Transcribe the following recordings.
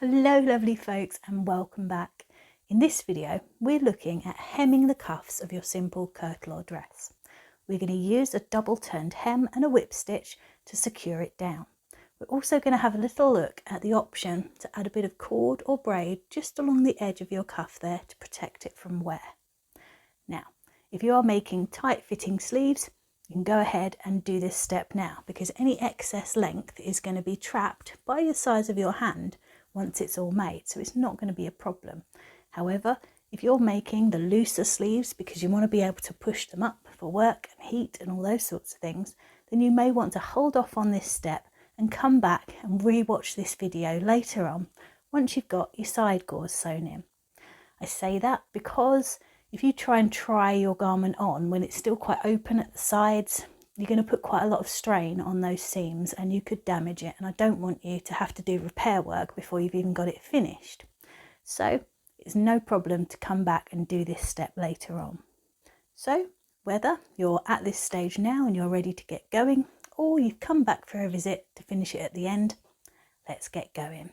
Hello lovely folks and welcome back. In this video we're looking at hemming the cuffs of your simple kirtle or dress. We're going to use a double turned hem and a whip stitch to secure it down. We're also going to have a little look at the option to add a bit of cord or braid just along the edge of your cuff there to protect it from wear. Now if you are making tight fitting sleeves, you can go ahead and do this step now, because any excess length is going to be trapped by the size of your hand once it's all made, so it's not going to be a problem. However, if you're making the looser sleeves because you want to be able to push them up for work and heat and all those sorts of things, then you may want to hold off on this step and come back and re-watch this video later on once you've got your side gores sewn in. I say that because if you try your garment on when it's still quite open at the sides, you're going to put quite a lot of strain on those seams and you could damage it, and I don't want you to have to do repair work before you've even got it finished. So it's no problem to come back and do this step later on. So whether you're at this stage now and you're ready to get going, or you've come back for a visit to finish it at the end, let's get going.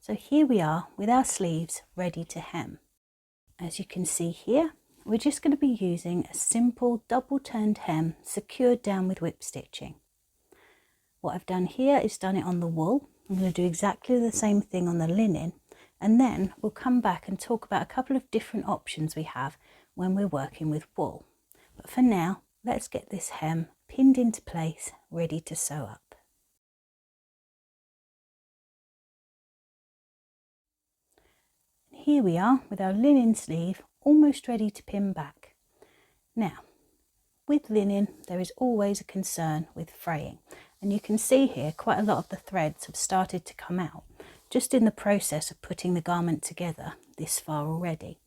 So here we are with our sleeves ready to hem. As you can see here, we're just going to be using a simple double turned hem secured down with whip stitching. What I've done here is done it on the wool. I'm going to do exactly the same thing on the linen, and then we'll come back and talk about a couple of different options we have when we're working with wool. But for now, let's get this hem pinned into place, ready to sew up. Here we are with our linen sleeve almost ready to pin back. Now, with linen there is always a concern with fraying, and you can see here quite a lot of the threads have started to come out just in the process of putting the garment together this far already.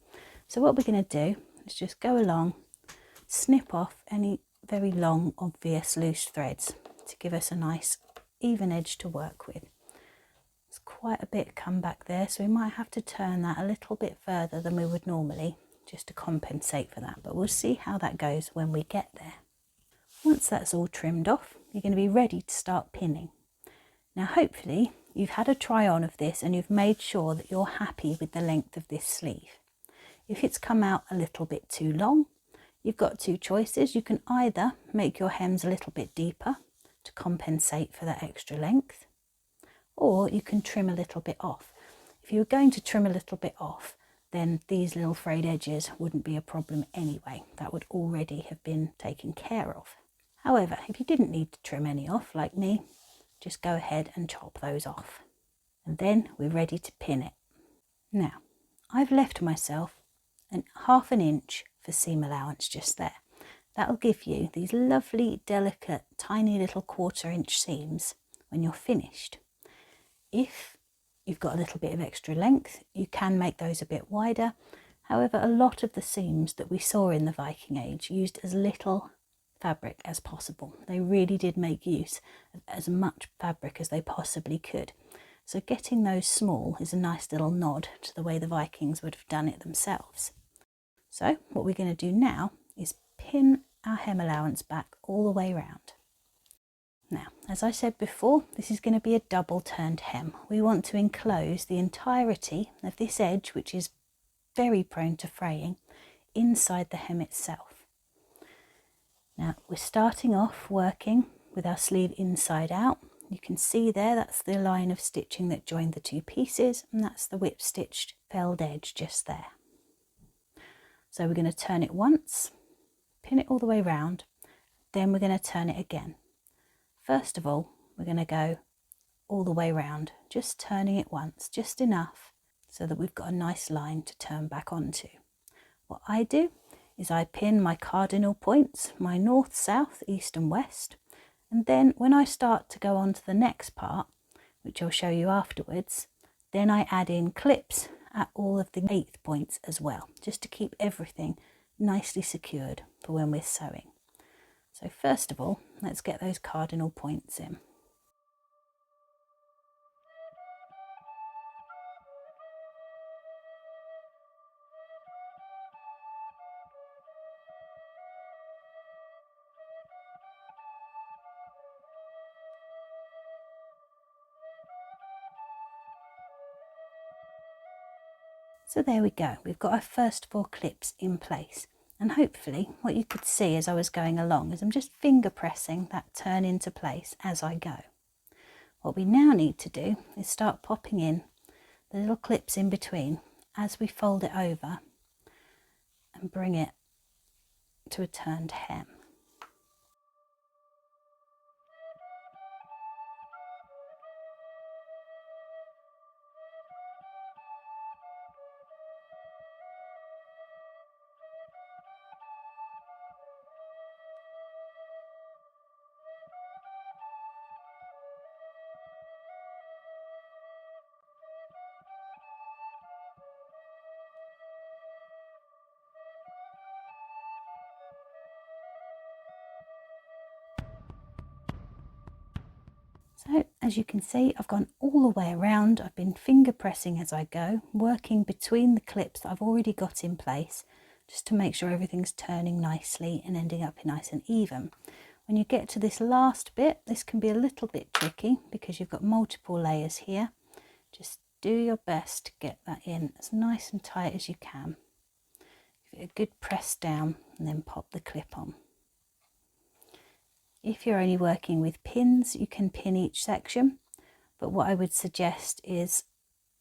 So what we're going to do is just go along, snip off any very long obvious loose threads to give us a nice even edge to work with. Quite a bit come back there, so we might have to turn that a little bit further than we would normally just to compensate for that, but we'll see how that goes when we get there. Once that's all trimmed off, you're going to be ready to start pinning. Now hopefully you've had a try on of this and you've made sure that you're happy with the length of this sleeve. If it's come out a little bit too long, you've got two choices. You can either make your hems a little bit deeper to compensate for that extra length, or you can trim a little bit off. If you were going to trim a little bit off, then these little frayed edges wouldn't be a problem anyway. That would already have been taken care of. However, if you didn't need to trim any off like me, just go ahead and chop those off. And then we're ready to pin it. Now, I've left myself half an inch for seam allowance just there. That'll give you these lovely, delicate, tiny little 1/4 inch seams when you're finished. If you've got a little bit of extra length, you can make those a bit wider. However, a lot of the seams that we saw in the Viking Age used as little fabric as possible. They really did make use of as much fabric as they possibly could. So getting those small is a nice little nod to the way the Vikings would have done it themselves. So what we're going to do now is pin our hem allowance back all the way around. Now, as I said before, this is going to be a double turned hem. We want to enclose the entirety of this edge, which is very prone to fraying, inside the hem itself. Now, we're starting off working with our sleeve inside out. You can see there, that's the line of stitching that joined the two pieces, and that's the whip stitched felled edge just there. So we're going to turn it once, pin it all the way round, then we're going to turn it again. First of all, we're going to go all the way around, just turning it once, just enough so that we've got a nice line to turn back onto. What I do is I pin my cardinal points, my north, south, east and west, and then when I start to go on to the next part, which I'll show you afterwards, then I add in clips at all of the 8th points as well, just to keep everything nicely secured for when we're sewing. So first of all, let's get those cardinal points in. So there we go, we've got our first 4 clips in place, and hopefully what you could see as I was going along is I'm just finger pressing that turn into place as I go. What we now need to do is start popping in the little clips in between as we fold it over and bring it to a turned hem. So as you can see, I've gone all the way around. I've been finger pressing as I go, working between the clips that I've already got in place, just to make sure everything's turning nicely and ending up nice and even. When you get to this last bit, this can be a little bit tricky because you've got multiple layers here. Just do your best to get that in as nice and tight as you can. Give it a good press down and then pop the clip on. If you're only working with pins, you can pin each section, but what I would suggest is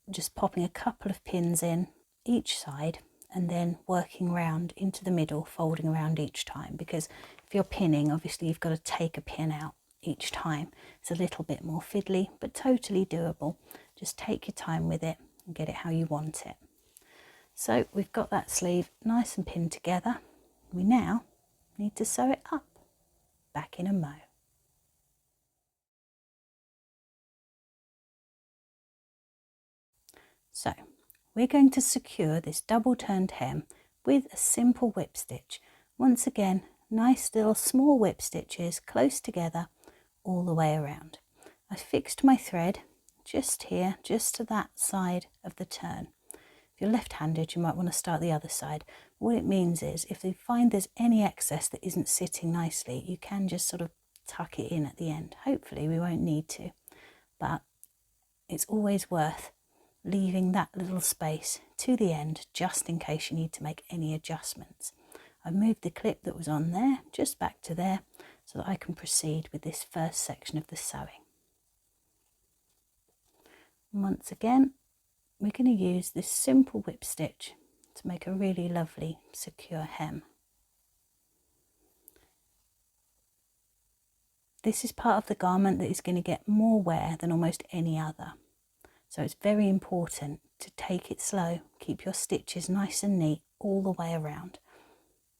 just popping a couple of pins in each side and then working round into the middle, folding around each time, because if you're pinning, obviously you've got to take a pin out each time. It's a little bit more fiddly, but totally doable. Just take your time with it and get it how you want it. So we've got that sleeve nice and pinned together. We now need to sew it up. Back in a mo. So we're going to secure this double turned hem with a simple whip stitch. Once again, nice little small whip stitches close together all the way around. I fixed my thread just here, just to that side of the turn. If you're left-handed, you might want to start the other side. What it means is if you find there's any excess that isn't sitting nicely, you can just sort of tuck it in at the end. Hopefully we won't need to, but it's always worth leaving that little space to the end just in case you need to make any adjustments. I've moved the clip that was on there just back to there so that I can proceed with this first section of the sewing. And once again, we're going to use this simple whip stitch to make a really lovely secure hem. This is part of the garment that is going to get more wear than almost any other. So it's very important to take it slow, keep your stitches nice and neat all the way around.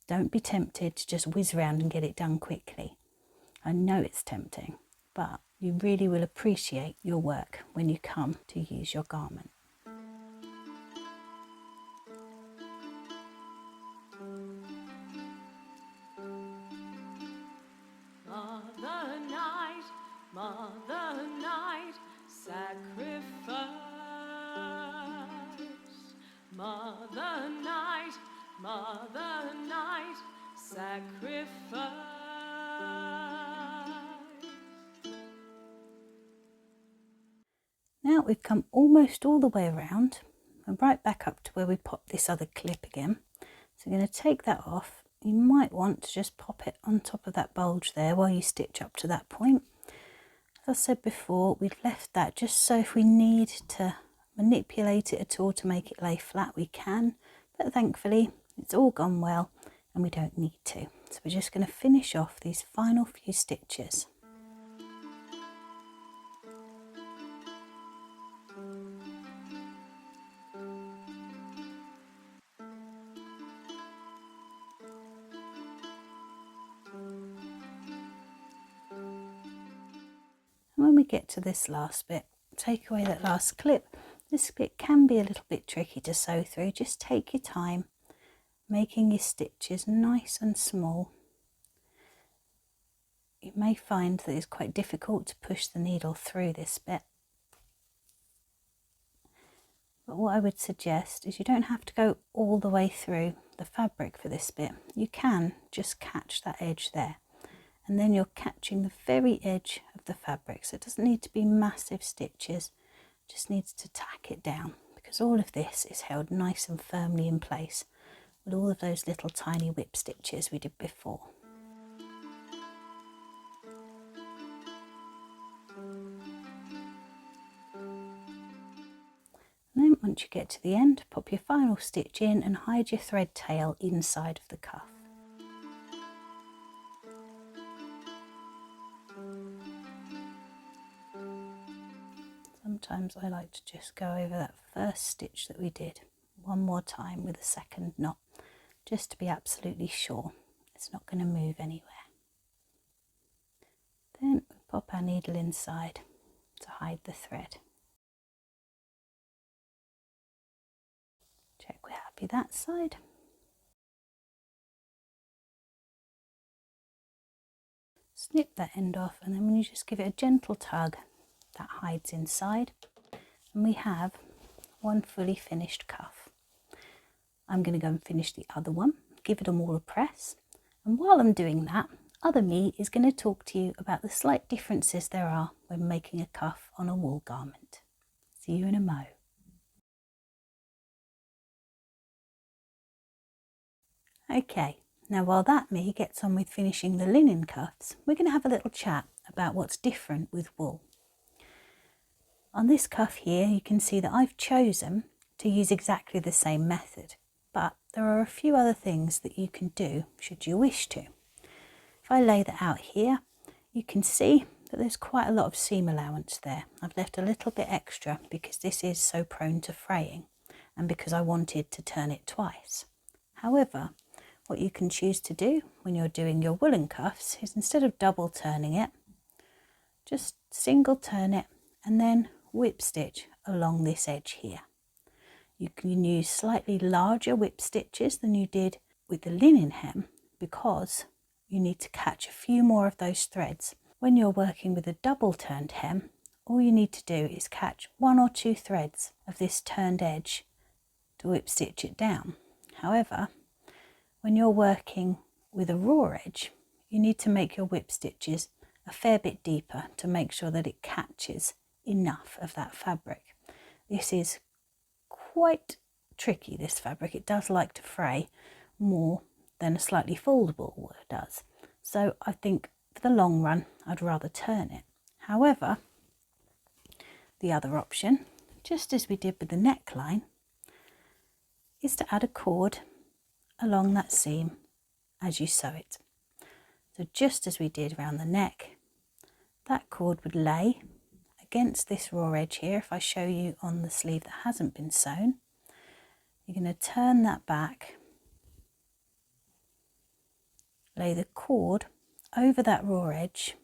Don't be tempted to just whiz around and get it done quickly. I know it's tempting, but you really will appreciate your work when you come to use your garment. Mother night, sacrifice. Mother night, sacrifice. Now we've come almost all the way around and right back up to where we popped this other clip again. So I'm going to take that off. You might want to just pop it on top of that bulge there while you stitch up to that point. As I said before, we've left that just so if we need to manipulate it at all to make it lay flat, we can, but thankfully it's all gone well and we don't need to. So we're just going to finish off these final few stitches. When we get to this last bit, take away that last clip. This bit can be a little bit tricky to sew through. Just take your time, making your stitches nice and small. may find that it's quite difficult to push the needle through this bit. But what I would suggest is you don't have to go all the way through the fabric for this bit. You can just catch that edge there, and then you're catching the very edge of the fabric. So it doesn't need to be massive stitches, it just needs to tack it down, because all of this is held nice and firmly in place with all of those little tiny whip stitches we did before. And then once you get to the end, pop your final stitch in and hide your thread tail inside of the cuff. Sometimes I like to just go over that first stitch that we did one more time with a second knot, just to be absolutely sure it's not going to move anywhere. Then we pop our needle inside to hide the thread. Check we're happy that side. Snip that end off, and then when you just give it a gentle tug, that hides inside, and we have one fully finished cuff. I'm going to go and finish the other one, give it them all a press, and while I'm doing that, other me is going to talk to you about the slight differences there are when making a cuff on a wool garment. See you in a mo. Okay, now while that me gets on with finishing the linen cuffs, we're going to have a little chat about what's different with wool. On this cuff here, you can see that I've chosen to use exactly the same method, but there are a few other things that you can do should you wish to. If I lay that out here, you can see that there's quite a lot of seam allowance there. I've left a little bit extra because this is so prone to fraying and because I wanted to turn it twice. However, what you can choose to do when you're doing your woolen cuffs is, instead of double turning it, just single turn it and then whip stitch along this edge here. You can use slightly larger whip stitches than you did with the linen hem, because you need to catch a few more of those threads. When you're working with a double turned hem, all you need to do is catch 1 or 2 threads of this turned edge to whip stitch it down. However, when you're working with a raw edge, you need to make your whip stitches a fair bit deeper to make sure that it catches enough of that fabric. This is quite tricky, this fabric. It does like to fray more than a slightly foldable wool does. So I think for the long run, I'd rather turn it. However, the other option, just as we did with the neckline, is to add a cord along that seam as you sew it. So just as we did around the neck, that cord would lay against this raw edge here. If I show you on the sleeve that hasn't been sewn, you're going to turn that back, lay the cord over that raw edge,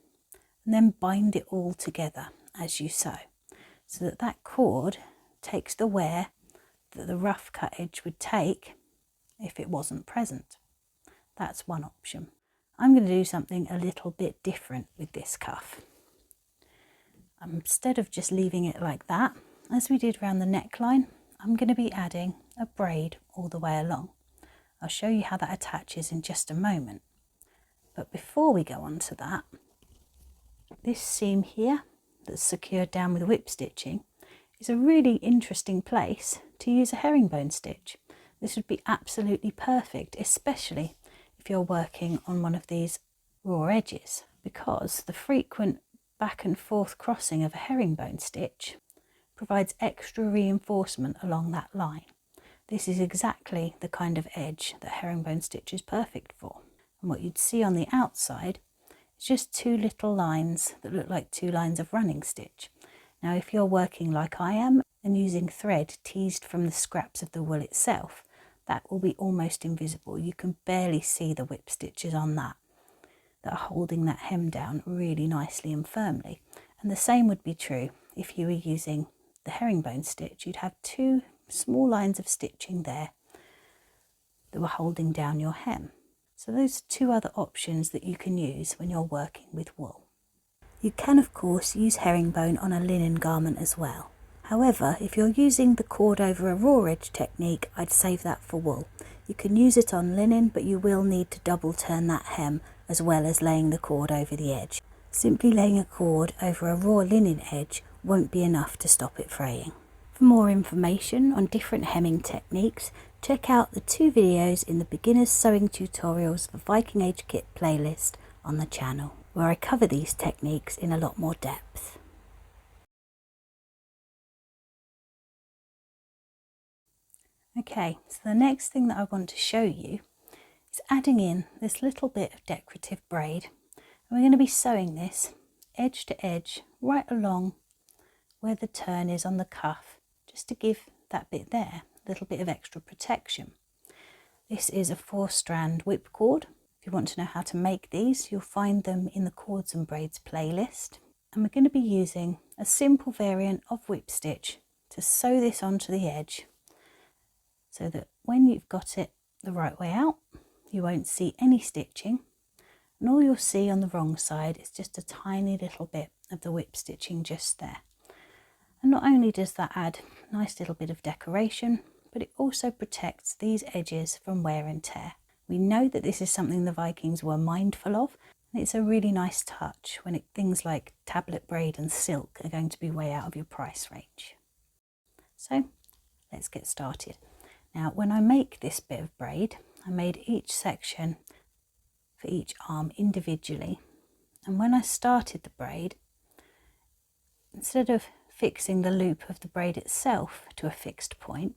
and then bind it all together as you sew, so that that cord takes the wear that the rough cut edge would take if it wasn't present. That's one option. I'm going to do something a little bit different with this cuff. Instead of just leaving it like that, as we did around the neckline, I'm going to be adding a braid all the way along. I'll show you how that attaches in just a moment. But before we go on to that, this seam here that's secured down with whip stitching is a really interesting place to use a herringbone stitch. This would be absolutely perfect, especially if you're working on one of these raw edges, because the frequent back and forth crossing of a herringbone stitch provides extra reinforcement along that line. This is exactly the kind of edge that herringbone stitch is perfect for. And what you'd see on the outside is just 2 little lines that look like 2 lines of running stitch. Now, if you're working like I am and using thread teased from the scraps of the wool itself, that will be almost invisible. You can barely see the whip stitches on that are holding that hem down really nicely and firmly. And the same would be true if you were using the herringbone stitch. You'd have 2 small lines of stitching there that were holding down your hem. So those are two other options that you can use when you're working with wool. You can of course use herringbone on a linen garment as well. However, if you're using the cord over a raw edge technique, I'd save that for wool. You can use it on linen, but you will need to double turn that hem as well as laying the cord over the edge. Simply laying a cord over a raw linen edge won't be enough to stop it fraying. For more information on different hemming techniques, check out the 2 videos in the Beginner's Sewing Tutorials for Viking Age Kit playlist on the channel, where I cover these techniques in a lot more depth. Okay, so the next thing that I want to show you is adding in this little bit of decorative braid. And we're going to be sewing this edge to edge right along where the turn is on the cuff, just to give that bit there a little bit of extra protection. This is a 4-strand whipcord. If you want to know how to make these, you'll find them in the Cords and Braids playlist. And we're going to be using a simple variant of whipstitch to sew this onto the edge, so that when you've got it the right way out, you won't see any stitching, and all you'll see on the wrong side is just a tiny little bit of the whip stitching just there. And not only does that add a nice little bit of decoration, but it also protects these edges from wear and tear. We know that this is something the Vikings were mindful of, and it's a really nice touch when things like tablet braid and silk are going to be way out of your price range. So let's get started. Now, when I make this bit of braid, I made each section for each arm individually. And when I started the braid, instead of fixing the loop of the braid itself to a fixed point,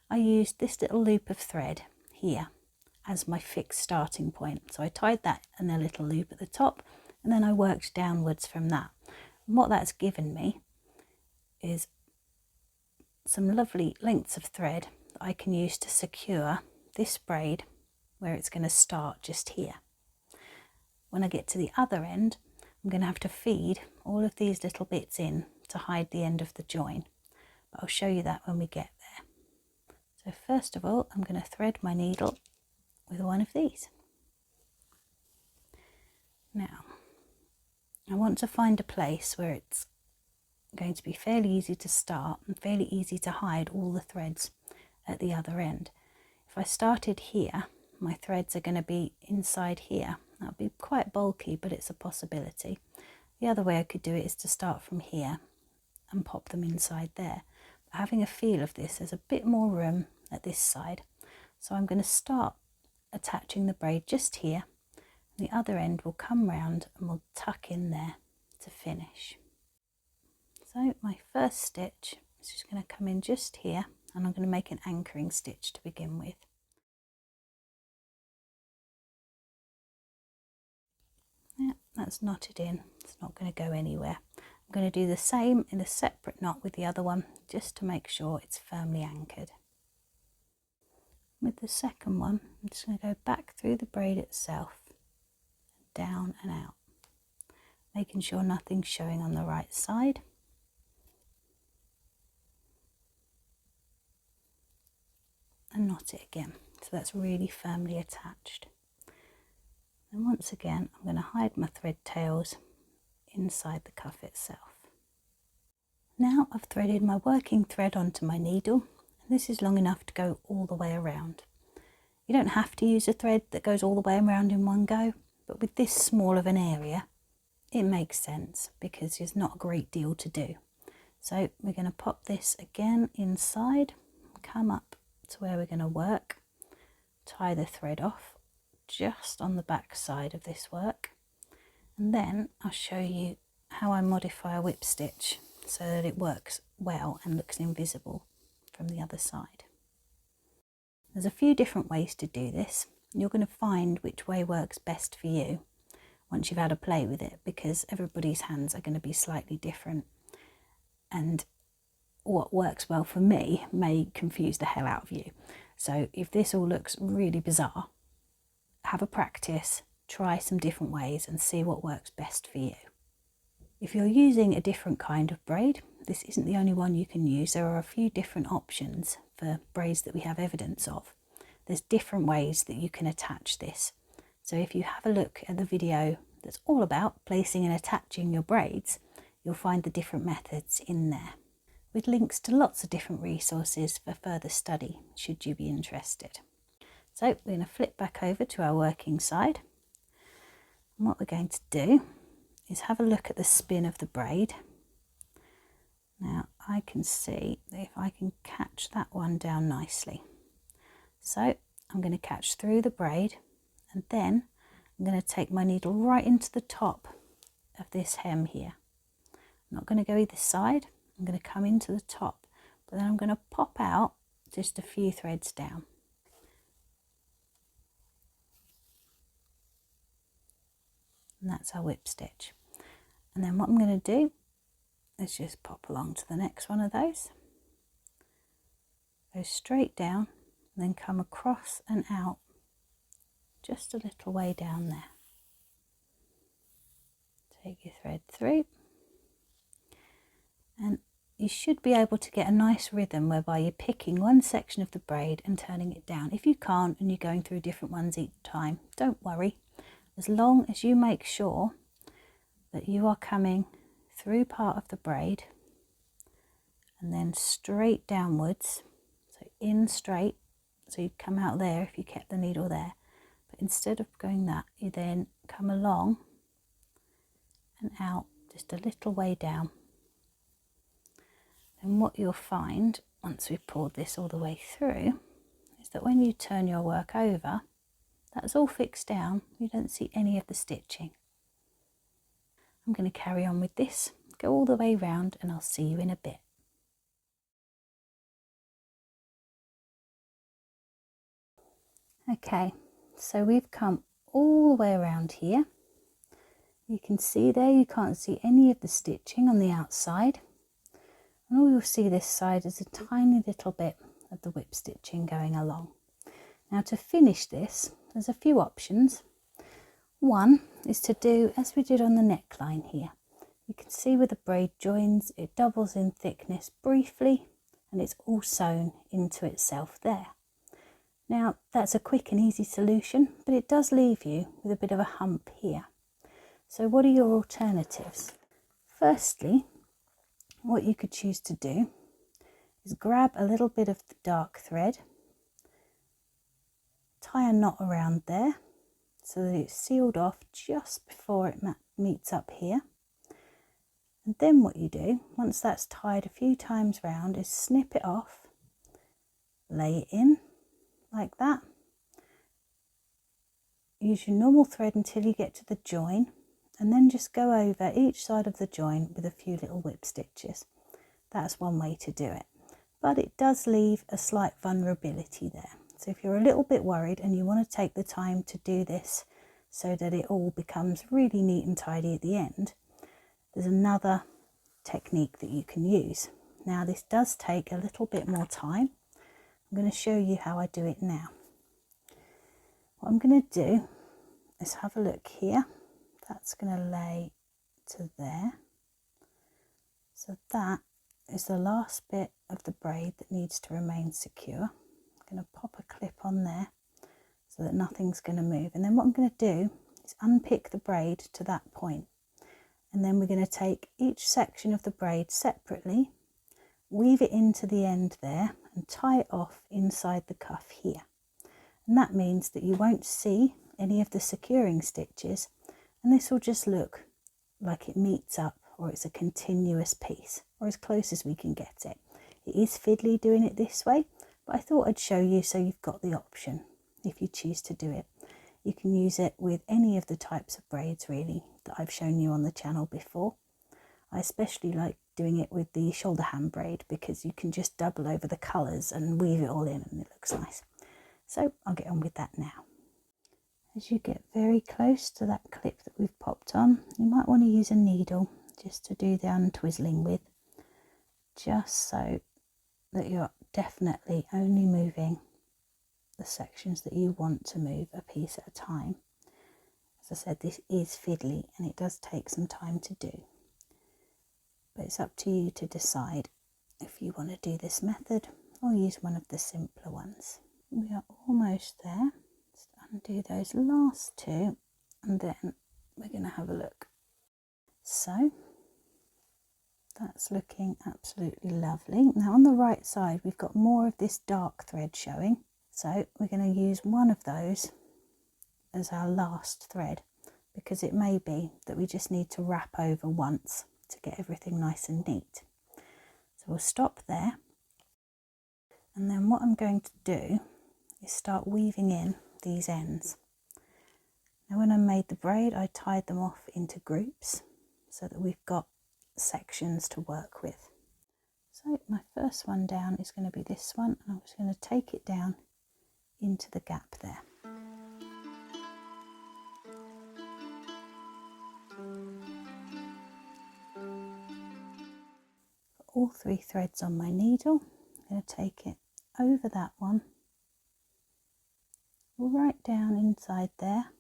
I used this little loop of thread here as my fixed starting point. So I tied that in a little loop at the top, and then I worked downwards from that. And what that's given me is some lovely lengths of thread that I can use to secure this braid where it's going to start just here. When I get to the other end, I'm going to have to feed all of these little bits in to hide the end of the join, but I'll show you that when we get there. So first of all, I'm going to thread my needle with one of these. Now, I want to find a place where it's going to be fairly easy to start and fairly easy to hide all the threads at the other end. If I started here, my threads are going to be inside here. That'll be quite bulky, but it's a possibility. The other way I could do it is to start from here and pop them inside there. But having a feel of this, there's a bit more room at this side. So I'm going to start attaching the braid just here. The other end will come round and we'll tuck in there to finish. So my first stitch is just going to come in just here, and I'm going to make an anchoring stitch to begin with. Yeah, that's knotted in, it's not going to go anywhere. I'm going to do the same in a separate knot with the other one, just to make sure it's firmly anchored. With the second one, I'm just going to go back through the braid itself, down and out, making sure nothing's showing on the right side. And knot it again, so that's really firmly attached. And once again, I'm going to hide my thread tails inside the cuff itself. Now I've threaded my working thread onto my needle, and this is long enough to go all the way around. You don't have to use a thread that goes all the way around in one go, but with this small of an area, it makes sense because there's not a great deal to do. So we're going to pop this again inside, come up to where we're going to work, tie the thread off just on the back side of this work, and then I'll show you how I modify a whip stitch so that it works well and looks invisible from the other side. There's a few different ways to do this. You're going to find which way works best for you once you've had a play with it, because everybody's hands are going to be slightly different, and what works well for me may confuse the hell out of you. So if this all looks really bizarre, have a practice, try some different ways and see what works best for you. If you're using a different kind of braid, this isn't the only one you can use. There are a few different options for braids that we have evidence of. There's different ways that you can attach this So if you have a look at the video that's all about placing and attaching your braids, you'll find the different methods in there, with links to lots of different resources for further study, should you be interested. So we're going to flip back over to our working side. And what we're going to do is have a look at the spin of the braid. Now I can see if I can catch that one down nicely. So I'm going to catch through the braid, and then I'm going to take my needle right into the top of this hem here. I'm not going to go either side, I'm going to come into the top, but then I'm going to pop out just a few threads down. And that's our whip stitch. And then what I'm going to do is just pop along to the next one of those, go straight down, and then come across and out just a little way down there. Take your thread through, and you should be able to get a nice rhythm whereby you're picking one section of the braid and turning it down. If you can't and you're going through different ones each time, don't worry, as long as you make sure that you are coming through part of the braid and then straight downwards, so in straight, so you'd come out there if you kept the needle there, but instead of going that, you then come along and out just a little way down. And what you'll find once we've pulled this all the way through is that when you turn your work over, that's all fixed down, you don't see any of the stitching. I'm going to carry on with this, go all the way round, and I'll see you in a bit. Okay, so we've come all the way around here. You can see there, you can't see any of the stitching on the outside, and all you'll see this side is a tiny little bit of the whip stitching going along. Now to finish this, there's a few options. One is to do as we did on the neckline here. You can see where the braid joins, it doubles in thickness briefly, and it's all sewn into itself there. Now that's a quick and easy solution, but it does leave you with a bit of a hump here. So what are your alternatives? Firstly, what you could choose to do is grab a little bit of the dark thread, tie a knot around there so that it's sealed off just before it meets up here. And then what you do, once that's tied a few times round, is snip it off, lay it in like that. Use your normal thread until you get to the join, and then just go over each side of the join with a few little whip stitches. That's one way to do it, but it does leave a slight vulnerability there. So if you're a little bit worried and you want to take the time to do this so that it all becomes really neat and tidy at the end, there's another technique that you can use. Now this does take a little bit more time. I'm going to show you how I do it now. What I'm going to do is have a look here. That's going to lay to there. So that is the last bit of the braid that needs to remain secure. I'm going to pop a clip on there so that nothing's going to move. And then what I'm going to do is unpick the braid to that point. And then we're going to take each section of the braid separately, weave it into the end there and tie it off inside the cuff here. And that means that you won't see any of the securing stitches, and this will just look like it meets up, or it's a continuous piece, or as close as we can get it. It is fiddly doing it this way, but I thought I'd show you so you've got the option if you choose to do it. You can use it with any of the types of braids really that I've shown you on the channel before. I especially like doing it with the shoulder hand braid because you can just double over the colours and weave it all in and it looks nice. So I'll get on with that now. As you get very close to that clip that we've popped on, you might want to use a needle just to do the untwizzling with, just so that you're definitely only moving the sections that you want to move a piece at a time. As I said, this is fiddly and it does take some time to do, but it's up to you to decide if you want to do this method or use one of the simpler ones. We are almost there. Just and do those last two, and then we're going to have a look. So that's looking absolutely lovely. Now on the right side we've got more of this dark thread showing, so we're going to use one of those as our last thread, because it may be that we just need to wrap over once to get everything nice and neat. So we'll stop there, and then what I'm going to do is start weaving in these ends. Now when I made the braid, I tied them off into groups so that we've got sections to work with. So my first one down is going to be this one, and I'm just going to take it down into the gap there. For all 3 threads on my needle, I'm going to take it over that one, right down inside there.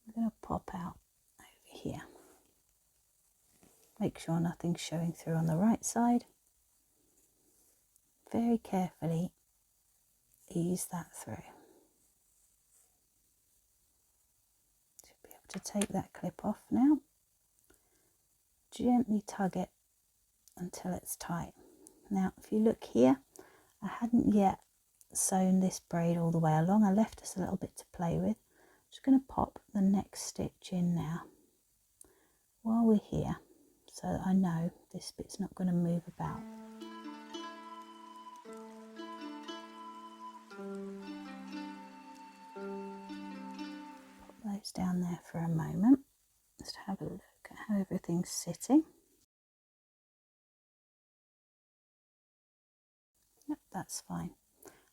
I'm going to pop out over here. Make sure nothing's showing through on the right side. Very carefully ease that through. Should be able to take that clip off now. Gently tug it until it's tight. Now if you look here, I hadn't yet sewn this braid all the way along. I left us a little bit to play with. I'm just going to pop the next stitch in now while we're here, so that I know this bit's not going to move about. Pop those down there for a moment. Just have a look at how everything's sitting. Yep, that's fine.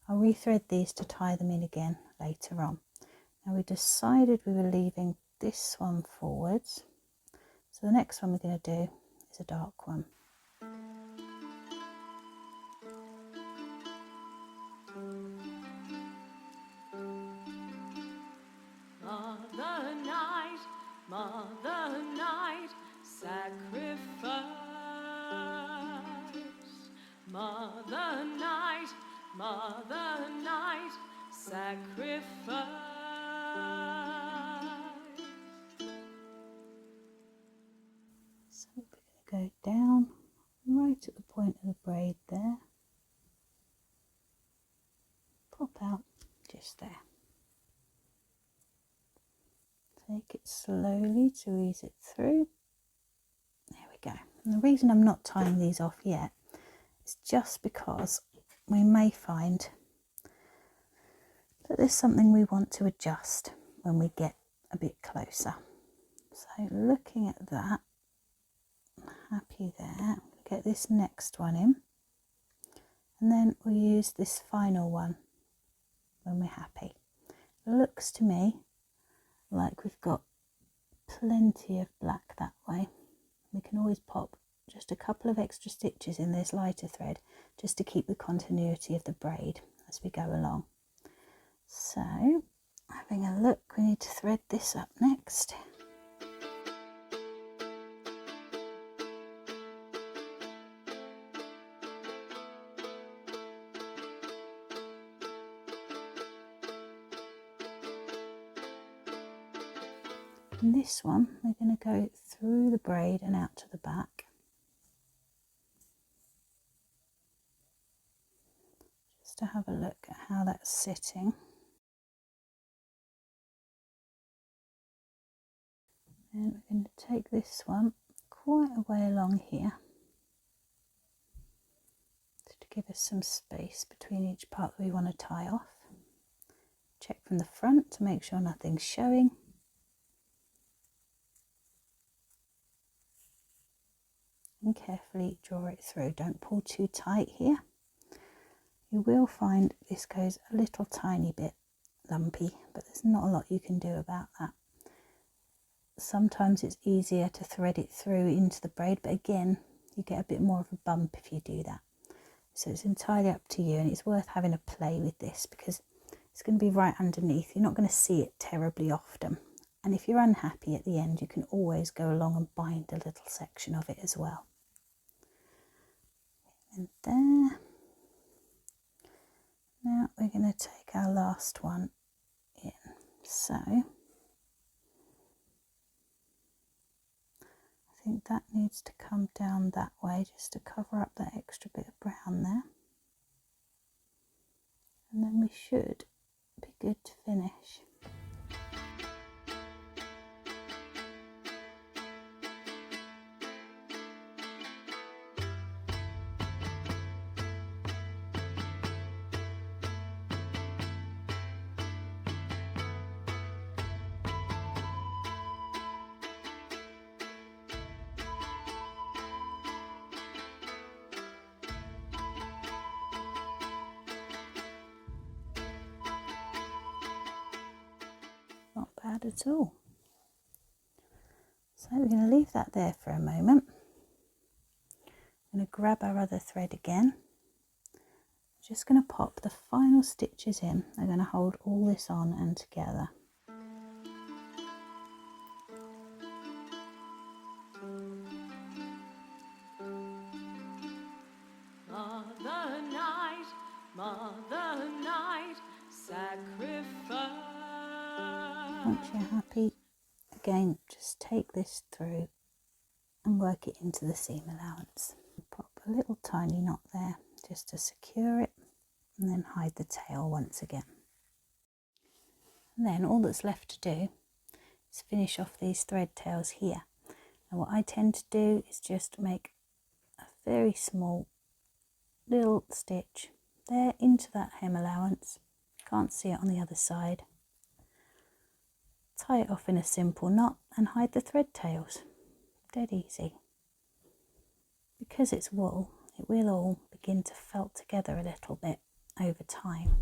I'll rethread these to tie them in again later on. Now we decided we were leaving this one forwards, so the next one we're going to do is a dark one. Mother night, mother night, sacrifice. Mother night, sacrifice. So we're going to go down right at the point of the braid there, pop out just there. Take it slowly to ease it through. There we go. And the reason I'm not tying these off yet is just because we may find that there's something we want to adjust when we get a bit closer. So looking at that, I'm happy there. I'm going to get this next one in, and then we'll use this final one when we're happy. It looks to me like we've got plenty of black that way. We can always pop just a couple of extra stitches in this lighter thread just to keep the continuity of the braid as we go along. So having a look, we need to thread this up next. And this one, we're going to go through the braid and out to the back. Just to have a look at how that's sitting. And we're going to take this one quite a way along here, just to give us some space between each part that we want to tie off. Check from the front to make sure nothing's showing. And carefully draw it through. Don't pull too tight here. You will find this goes a little tiny bit lumpy, but there's not a lot you can do about that. Sometimes it's easier to thread it through into the braid, but again, you get a bit more of a bump if you do that. So it's entirely up to you, and it's worth having a play with this because it's going to be right underneath. You're not going to see it terribly often. And if you're unhappy at the end, you can always go along and bind a little section of it as well. And there. Now we're going to take our last one in. So I think that needs to come down that way just to cover up that extra bit of brown there. And then we should be good to finish. Not bad at all. So we're going to leave that there for a moment. I'm going to grab our other thread again. Just going to pop the final stitches in. They're going to hold all this on and together. Mother night, sacrifice. Once you're happy, again, just take this through and work it into the seam allowance. Pop a little tiny knot there just to secure it, and then hide the tail once again. And then all that's left to do is finish off these thread tails here. And what I tend to do is just make a very small little stitch there into that hem allowance. Can't see it on the other side. Tie it off in a simple knot and hide the thread tails. Dead easy. Because it's wool, it will all begin to felt together a little bit over time,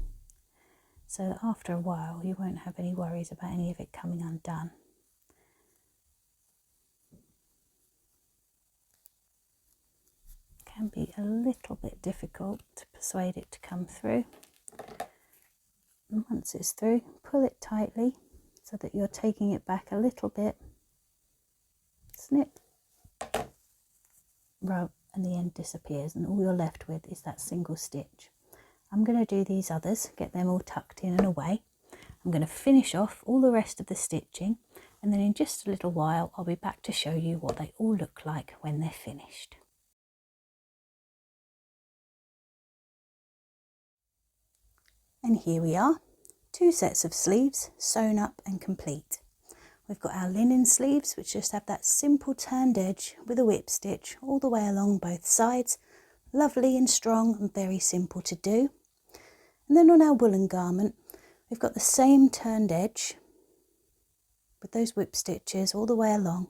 so that after a while you won't have any worries about any of it coming undone. It can be a little bit difficult to persuade it to come through. And once it's through, pull it tightly so that you're taking it back a little bit. Snip, rub, and the end disappears, and all you're left with is that single stitch. I'm going to do these others, get them all tucked in and away. I'm going to finish off all the rest of the stitching, and then in just a little while I'll be back to show you what they all look like when they're finished. And here we are, 2 sets of sleeves sewn up and complete. We've got our linen sleeves, which just have that simple turned edge with a whip stitch all the way along both sides. Lovely and strong and very simple to do. And then on our woolen garment, we've got the same turned edge with those whip stitches all the way along,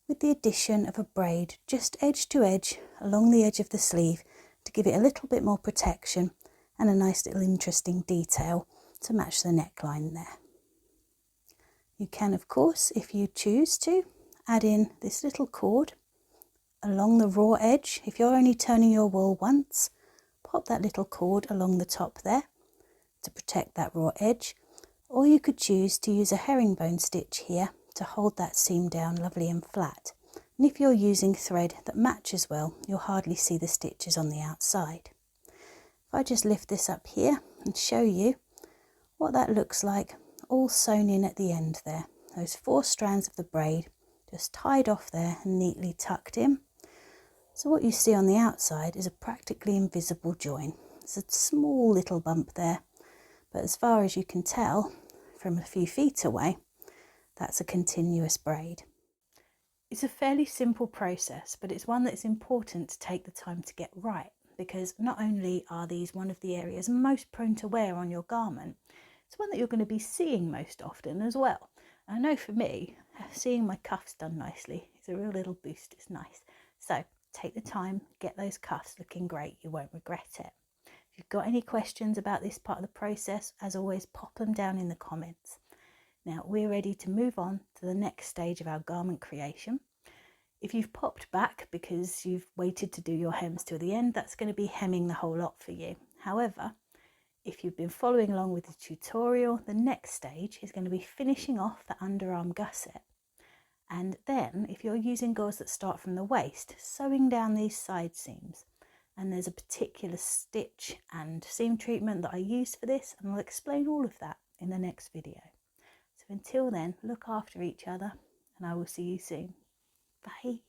with the addition of a braid just edge to edge along the edge of the sleeve to give it a little bit more protection and a nice little interesting detail to match the neckline there. You can, of course, if you choose to, add in this little cord along the raw edge. If you're only turning your wool once, pop that little cord along the top there to protect that raw edge, or you could choose to use a herringbone stitch here to hold that seam down lovely and flat. And if you're using thread that matches well, you'll hardly see the stitches on the outside. If I just lift this up here and show you what that looks like, all sewn in at the end there. Those 4 strands of the braid just tied off there and neatly tucked in. So what you see on the outside is a practically invisible join. It's a small little bump there, but as far as you can tell from a few feet away, that's a continuous braid. It's a fairly simple process, but it's one that's important to take the time to get right, because not only are these one of the areas most prone to wear on your garment, it's one that you're going to be seeing most often as well. And I know for me, seeing my cuffs done nicely is a real little boost. It's nice. So take the time, get those cuffs looking great. You won't regret it. If you've got any questions about this part of the process, as always, pop them down in the comments. Now we're ready to move on to the next stage of our garment creation. If you've popped back because you've waited to do your hems till the end, that's going to be hemming the whole lot for you. However, if you've been following along with the tutorial, the next stage is going to be finishing off the underarm gusset. And then, if you're using gores that start from the waist, sewing down these side seams. and there's a particular stitch and seam treatment that I use for this, and I'll explain all of that in the next video. So until then, look after each other, and I will see you soon. Bye.